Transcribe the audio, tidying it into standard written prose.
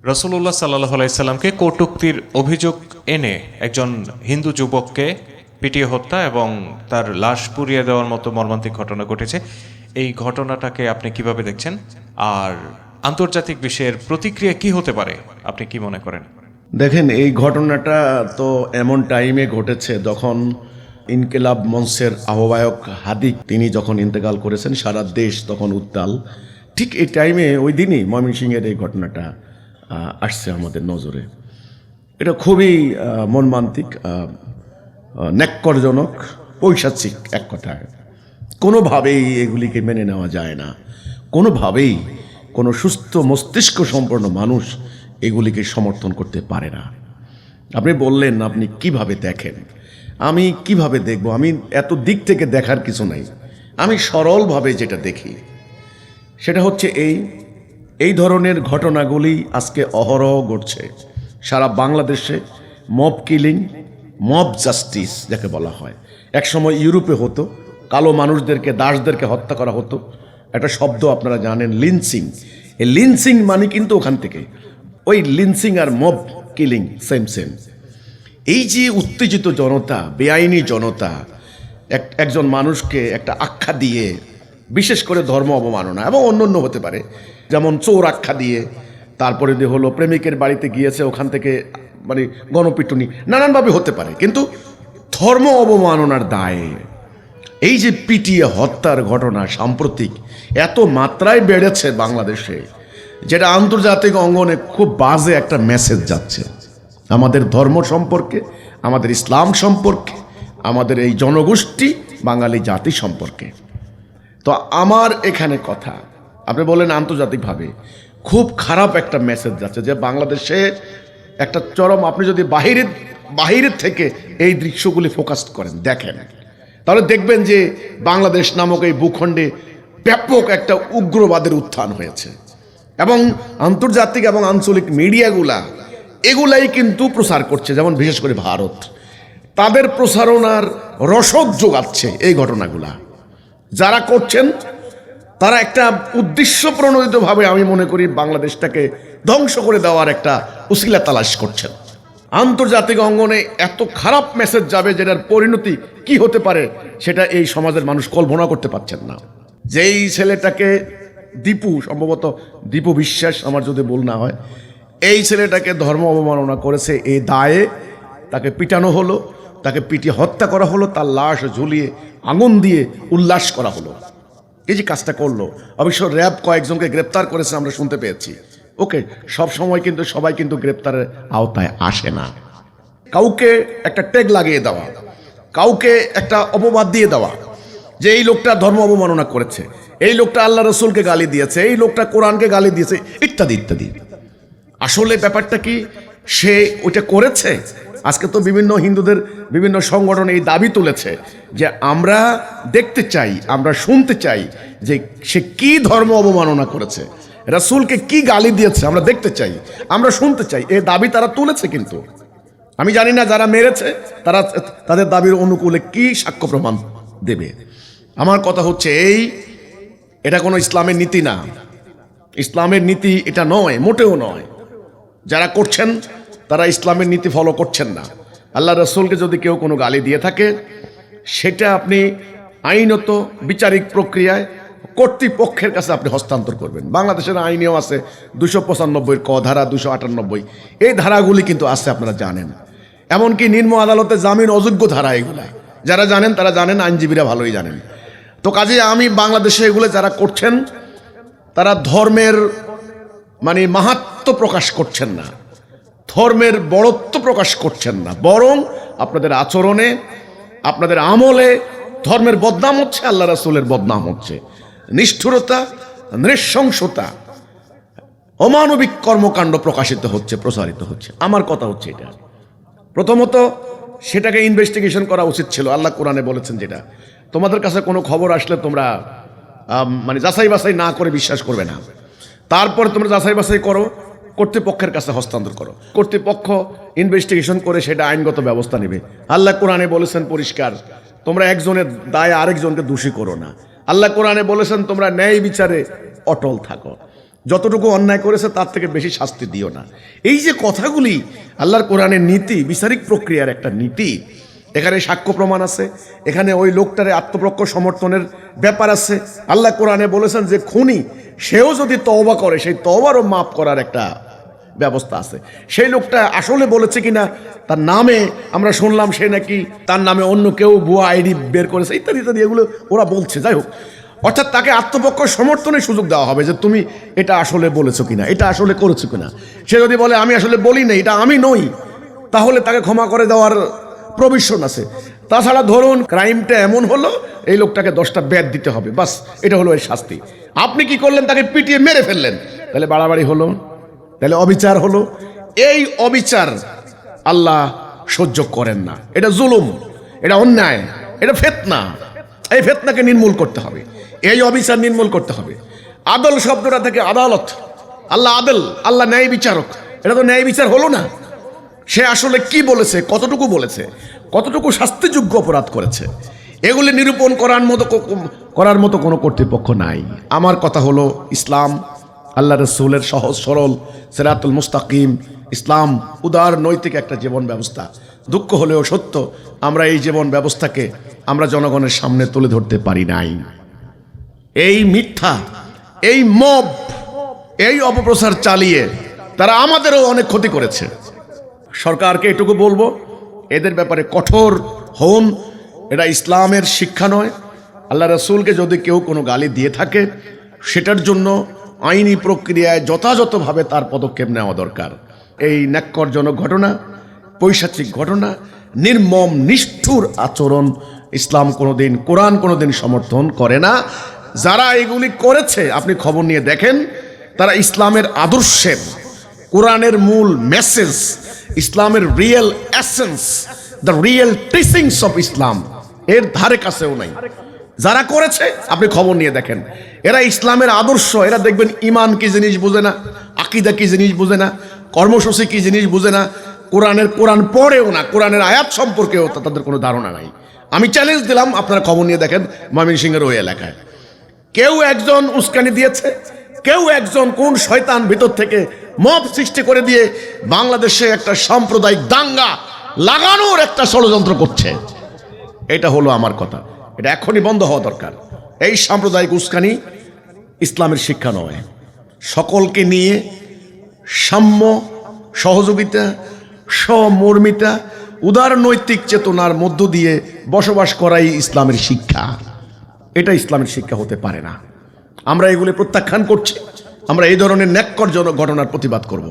রাসূলুল্লাহ সাল্লাল্লাহু আলাইহি সাল্লামকে কটূক্তির অভিযোগ এনে একজন হিন্দু যুবককে পিটিয়ে হত্যা এবং তার লাশ পুড়িয়ে দেওয়ার মতো মর্মান্তিক ঘটনা ঘটেছে। এই ঘটনাটাকে আপনি কিভাবে দেখছেন, আর আন্তর্জাতিক বিশ্বের প্রতিক্রিয়া কি হতে পারে আপনি কি মনে করেন? দেখেন, এই ঘটনাটা তো এমন টাইমে ঘটেছে যখন ইনকিলাব মঞ্চের আহ্বায়ক হাদিক তিনি যখন ইন্তেকাল করেছেন, সারা দেশ তখন উত্তাল। ঠিক এই টাইমে ওই দিনই ময়মনসিংহের এই ঘটনাটা আসছে আমাদের নজরে। এটা খুবই মর্মান্তিক, ন্যাক্করজনক, পৈশাচিক এক কথায়। কোনোভাবেই এগুলিকে মেনে নেওয়া যায় না, কোনোভাবেই কোনো সুস্থ মস্তিষ্ক সম্পন্ন মানুষ এগুলিকে সমর্থন করতে পারে না। আপনি বললেন আপনি কিভাবে দেখেন, আমি কিভাবে দেখব? আমি এত দিক থেকে দেখার কিছু নাই। আমি সরলভাবে যেটা দেখি সেটা হচ্ছে এই ধরনের ঘটনাগুলি আজকে অহরহ ঘটছে সারা বাংলাদেশে। মব কিলিং, মব জাস্টিস যাকে বলা হয়। একসময় ইউরোপে হতো, কালো মানুষদেরকে, দাসদেরকে হত্যা করা হতো। একটা শব্দ আপনারা জানেন, লিঞ্চিং। এই লিঞ্চিং মানে কিন্তু ওখান থেকে ওই লিঞ্চিং আর মব কিলিং সেম সেম। এই যে উত্তেজিত জনতা, বেআইনি জনতা একজন মানুষকে একটা আখ্যা দিয়ে, বিশেষ করে ধর্ম অবমাননা এবং অন্য হতে পারে, যেমন চোর আখ্যা দিয়ে, তারপরে যে হলো প্রেমিকের বাড়িতে গিয়েছে ওখান থেকে মানে গণপিটুনি, নানানভাবে হতে পারে, কিন্তু ধর্ম অবমাননার দায়ে এই যে পিটিয়ে হত্যার ঘটনা সাম্প্রতিক এত মাত্রায় বেড়েছে বাংলাদেশে, যেটা আন্তর্জাতিক অঙ্গনে খুব বাজে একটা মেসেজ যাচ্ছে আমাদের ধর্ম সম্পর্কে, আমাদের ইসলাম সম্পর্কে, আমাদের এই জনগোষ্ঠী বাঙালি জাতি সম্পর্কে। তো আমার এখানে কথা, আপনি বলেন আন্তর্জাতিকভাবে খুব খারাপ একটা মেসেজ যাচ্ছে যে বাংলাদেশে একটা চরম। আপনি যদি বাহিরের থেকে এই দৃশ্যগুলি ফোকাস করেন, দেখেন, তাহলে দেখবেন যে বাংলাদেশ নামক এই ভূখণ্ডে ব্যাপক একটা উগ্রবাদের উত্থান হয়েছে এবং আন্তর্জাতিক এবং আঞ্চলিক মিডিয়াগুলা এগুলাই কিন্তু প্রচার করছে। যেমন বিশেষ করে ভারত তাদের প্রচারণার রসদ যোগাচ্ছে এই ঘটনাগুলা। যারা করছেন তারা একটা উদ্দেশ্য প্রণোদিতভাবে, আমি মনে করি, বাংলাদেশটাকে ধ্বংস করে দেওয়ার একটা উসিলা তালাশ করছেন। আন্তর্জাতিক অঙ্গনে এত খারাপ মেসেজ যাবে যেটার পরিণতি কি হতে পারে সেটা এই সমাজের মানুষ কল্পনা করতে পারছেন না। যেই ছেলেটাকে দীপু, সম্ভবত দীপু বিশ্বাস আমার যদি ভুল না হয়, এই ছেলেটাকে ধর্ম অবমাননা করেছে, এই দায়ে তাকে পিটানো হলো, তাকে পিটিয়ে হত্যা করা হলো, তার লাশ ঝুলিয়ে আগুন দিয়ে উল্লাস করা হলো। এই যে কাজটা করলো, অবশ্য র্যাব কয়েকজনকে গ্রেপ্তার করেছে আমরা শুনতে পেয়েছি। ওকে, সব সময় কিন্তু সবাই কিন্তু গ্রেপ্তারের আওতায় আসে না। কাউকে একটা ট্যাগ লাগিয়ে দেওয়া, কাউকে একটা অপবাদ দিয়ে দেওয়া যে এই লোকটা ধর্ম অবমাননা করেছে, এই লোকটা আল্লাহ রসুলকে গালি দিয়েছে, এই লোকটা কোরআনকে গালি দিয়েছে, ইত্যাদি ইত্যাদি। আসলে ব্যাপারটা কি, সে ওইটা করেছে? আজকে তো বিভিন্ন হিন্দুদের বিভিন্ন সংগঠন এই দাবি তুলেছে যে আমরা দেখতে চাই, আমরা শুনতে চাই যে সে কি ধর্ম অবমাননা করেছে, রাসূলকে কি গালি দিয়েছে, আমরা দেখতে চাই, আমরা শুনতে চাই। এই দাবি তারা তুলেছে, কিন্তু আমি জানি না যারা মেরেছে তারা তাদের দাবির অনুকূলে কি সাক্ষ্য প্রমাণ দেবে। আমার কথা হচ্ছে এটা কোনো ইসলামের নীতি না, ইসলামের নীতি এটা নয়, মোটেও নয়। যারা করছেন তারা ইসলামের নীতি ফলো করছেন না। আল্লাহ রসুলকে যদি কেউ কোনো গালি দিয়ে থাকে, সেটা আপনি আইনত বিচারিক প্রক্রিয়ায় কর্তৃপক্ষের কাছে আপনি হস্তান্তর করবেন। বাংলাদেশের আইনেও আছে 295 ক ধারা, 298, এই ধারাগুলি কিন্তু আছে, আপনারা জানেন। এমনকি নিম্ন আদালতে জামিন অযোগ্য ধারা এগুলা, যারা জানেন তারা জানেন, আইনজীবীরা ভালোই জানেন। তো কাজে আমি বাংলাদেশে এগুলো যারা করছেন তারা ধর্মের মানে মাহাত্ম্য প্রকাশ করছেন না, ধর্মের বড়ত্ব প্রকাশ করছেন না, বরং আপনাদের আচরণে, আপনাদের আমলে ধর্মের বদনাম হচ্ছে, আল্লাহ রাসূলের বদনাম হচ্ছে। নিষ্ঠুরতা, নৃশংসতা, অমানবিক কর্মকাণ্ড প্রকাশিত হচ্ছে, প্রসারিত হচ্ছে। আমার কথা হচ্ছে এটা, প্রথমত সেটাকে ইনভেস্টিগেশন করা উচিত ছিল। আল্লাহ কোরআনে বলেছেন যেটা, তোমাদের কাছে কোনো খবর আসলে তোমরা মানে যাচাই বাছাই না করে বিশ্বাস করবে না, তারপরে তোমরা যাচাই বাছাই করো, কর্তৃপক্ষের কাছে হস্তান্তর করো, কর্তৃপক্ষ ইনভেস্টিগেশন করে সেটা আইনগত ব্যবস্থা নেবে। আল্লাহ কোরআনে বলেছেন পরিষ্কার, তোমরা একজনের দায়ে আরেকজনকে দোষী করো না। আল্লাহ কোরআনে বলেছেন তোমরা ন্যায় বিচারে অটল থাকো। যতটুকু অন্যায় করেছে তার থেকে বেশি শাস্তি দিও না। এই যে কথাগুলি আল্লাহর কোরআনের নীতি, বিচারিক প্রক্রিয়ার একটা নীতি। এখানে সাক্ষ্য প্রমাণ আছে, এখানে ওই লোকটারে আত্মপক্ষ সমর্থনের ব্যাপার আছে। আল্লাহ কোরআনে বলেছেন যে খুনি সেও যদি তওবা করে সেই তওবারও মাফ করার একটা ব্যবস্থা আছে। সেই লোকটা আসলে বলেছে কিনা, তার নামে আমরা শুনলাম সে নাকি তার নামে অন্য কেউ ভুয়া আইডি বের করেছে, ইত্যাদি ইত্যাদি, এগুলো ওরা বলছে। যাই হোক, অর্থাৎ তাকে আত্মপক্ষ সমর্থনের সুযোগ দেওয়া হবে যে তুমি এটা আসলে বলেছো কিনা, এটা আসলে করেছো কিনা। সে যদি বলে আমি আসলে বলি না, এটা আমি নই, তাহলে তাকে ক্ষমা করে দেওয়ার প্রভিশন আছে। তাছাড়া ধরুন ক্রাইমটা এমন হলো, এই লোকটাকে 10টা বেদ দিতে হবে, বাস এটা হলো এর শাস্তি। আপনি কি করলেন, তাকে পিটিয়ে মেরে ফেললেন, তাহলে বাড়াবাড়ি হলো, তাহলে অবিচার হলো। এই অবিচার আল্লাহ সহ্য করেন না, এটা জুলুম, এটা অন্যায়, এটা ফিতনা। এই ফিতনাকে নির্মূল করতে হবে, এই অবিচার নির্মূল করতে হবে। আদল শব্দটা থেকে আদালত, আল্লাহ আদল, আল্লাহ ন্যায় বিচারক। এটা তো ন্যায় বিচার হলো না। সে আসলে কি বলেছে, কতটুকু বলেছে, কতটুকু শাস্তিযোগ্য অপরাধ করেছে, এগুলি নিরূপণ করার মতো কোনো কর্তৃপক্ষ নাই। আমার কথা হলো ইসলাম, আল্লাহ রসুলের সহজ সরল সিরাতুল মুস্তাকিম ইসলাম, উদার নৈতিক একটা জীবন ব্যবস্থা। দুঃখ হলেও সত্য, আমরা এই জীবন ব্যবস্থাকে আমরা জনগণের সামনে তুলে ধরতে পারি নাই। এই মিথ্যা, এই মব, এই অপপ্রচার চালিয়ে তারা আমাদেরও অনেক ক্ষতি করেছে। সরকারকে এটুকু বলবো, এদের ব্যাপারে কঠোর হন। এটা ইসলামের শিক্ষা নয়। আল্লাহ রসুলকে যদি কেউ কোনো গালি দিয়ে থাকে, সেটার জন্য আইনি প্রক্রিয়ায় যথাযথভাবে তার পদক্ষেপ নেওয়া দরকার। এই ন্যাক্করজনক ঘটনা, পৈশাচিক ঘটনা, নির্মম নিষ্ঠুর আচরণ ইসলাম কোনোদিন, কোরআন কোনোদিন সমর্থন করে না। যারা এগুলি করেছে আপনি খবর নিয়ে দেখেন, তারা ইসলামের আদর্শের, কোরআনের মূল মেসেজ, ইসলামের real essence, the real teachings of Islam এর ধারে কাছেও নাই। যারা করেছে আপনি খবর নিয়ে দেখেন, এরা ইসলামের আদর্শ, এরা দেখবেন ইমান কি জিনিস বুঝে না, আকীদা কি জিনিস বুঝে না, কর্মসূচি কি জিনিস বুঝে না, কোরআন পড়েও না, কোরআনের আয়াত সম্পর্কেও তাদের কোনো ধারণা নাই। আমি চ্যালেঞ্জ দিলাম, আপনারা খবর নিয়ে দেখেন ময়মনসিংহের ওই এলাকায় কেউ একজন উস্কানি দিয়েছে, কেউ একজন কোন শয়তান ভিতর থেকে মব সৃষ্টি করে দিয়ে বাংলাদেশে একটা সাম্প্রদায়িক দাঙ্গা লাগানোর একটা ষড়যন্ত্র করছে। এটা হলো আমার কথা, এটা এখনই বন্ধ হওয়া দরকার। এই সাম্প্রদায়িক উস্কানি ইসলামের শিক্ষা নয়। সকলকে নিয়ে সাম্য, সহযোগিতা, সমর্মিতা, উদার নৈতিক চেতনার মধ্য দিয়ে বসবাস করাই ইসলামের শিক্ষা। এটা ইসলামের শিক্ষা হতে পারে না। আমরা এগুলি প্রত্যাখ্যান করছি। আমরা এই ধরনের ন্যাক্করজনক ঘটনার প্রতিবাদ করব।